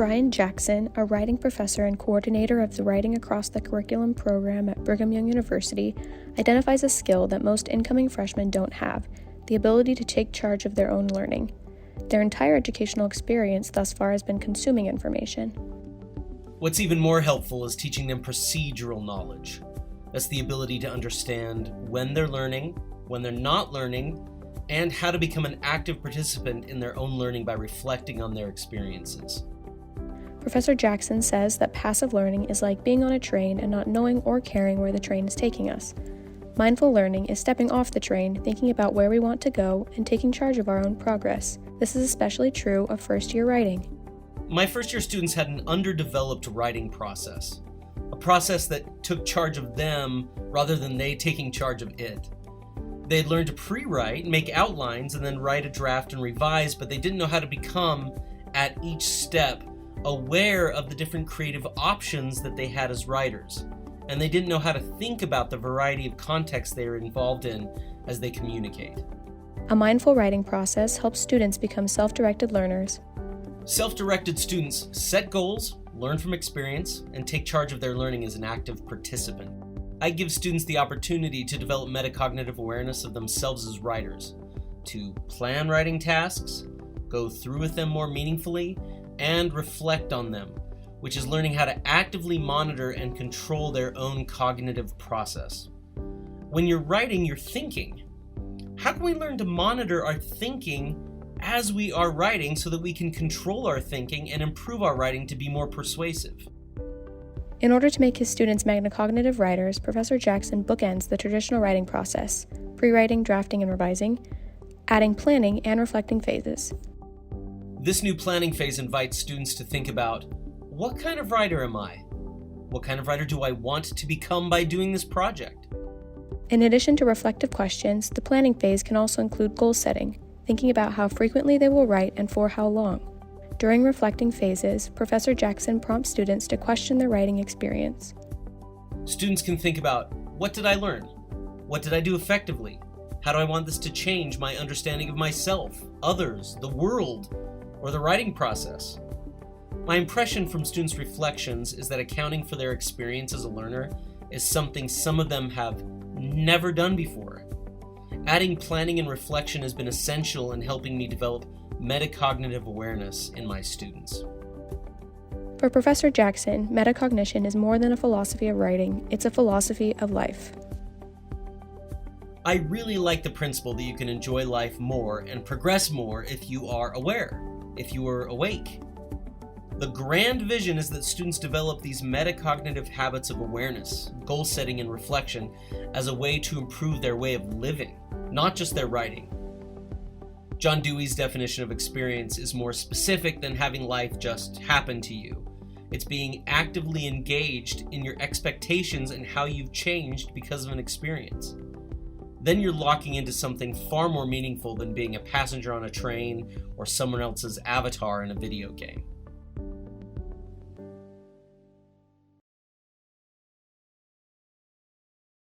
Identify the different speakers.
Speaker 1: Brian Jackson, a writing professor and coordinator of the Writing Across the Curriculum program at Brigham Young University, identifies a skill that most incoming freshmen don't have, the ability to take charge of their own learning. Their entire educational experience thus far has been consuming information.
Speaker 2: What's even more helpful is teaching them procedural knowledge. That's the ability to understand when they're learning, when they're not learning, and how to become an active participant in their own learning by reflecting on their experiences.
Speaker 1: Professor Jackson says that passive learning is like being on a train and not knowing or caring where the train is taking us. Mindful learning is stepping off the train, thinking about where we want to go, and taking charge of our own progress. This is especially true of first-year writing.
Speaker 2: My first-year students had an underdeveloped writing process, a process that took charge of them rather than they taking charge of it. They had learned to pre-write, make outlines, and then write a draft and revise, but they didn't know how to become, at each step, aware of the different creative options that they had as writers. And they didn't know how to think about the variety of contexts they are involved in as they communicate.
Speaker 1: A mindful writing process helps students become self-directed learners.
Speaker 2: Self-directed students set goals, learn from experience, and take charge of their learning as an active participant. I give students the opportunity to develop metacognitive awareness of themselves as writers, to plan writing tasks, go through with them more meaningfully, and reflect on them, which is learning how to actively monitor and control their own cognitive process. When you're writing, you're thinking. How can we learn to monitor our thinking as we are writing so that we can control our thinking and improve our writing to be more persuasive?
Speaker 1: In order to make his students metacognitive writers, Professor Jackson bookends the traditional writing process, pre-writing, drafting, and revising, adding planning and reflecting phases.
Speaker 2: This new planning phase invites students to think about, what kind of writer am I? What kind of writer do I want to become by doing this project?
Speaker 1: In addition to reflective questions, the planning phase can also include goal setting, thinking about how frequently they will write and for how long. During reflecting phases, Professor Jackson prompts students to question their writing experience.
Speaker 2: Students can think about, what did I learn? What did I do effectively? How do I want this to change my understanding of myself, others, the world, or the writing process? My impression from students' reflections is that accounting for their experience as a learner is something some of them have never done before. Adding planning and reflection has been essential in helping me develop metacognitive awareness in my students.
Speaker 1: For Professor Jackson, metacognition is more than a philosophy of writing, it's a philosophy of life.
Speaker 2: I really like the principle that you can enjoy life more and progress more if you are aware, if you are awake. The grand vision is that students develop these metacognitive habits of awareness, goal setting, and reflection as a way to improve their way of living, not just their writing. John Dewey's definition of experience is more specific than having life just happen to you. It's being actively engaged in your expectations and how you've changed because of an experience. Then you're locking into something far more meaningful than being a passenger on a train or someone else's avatar in a video game.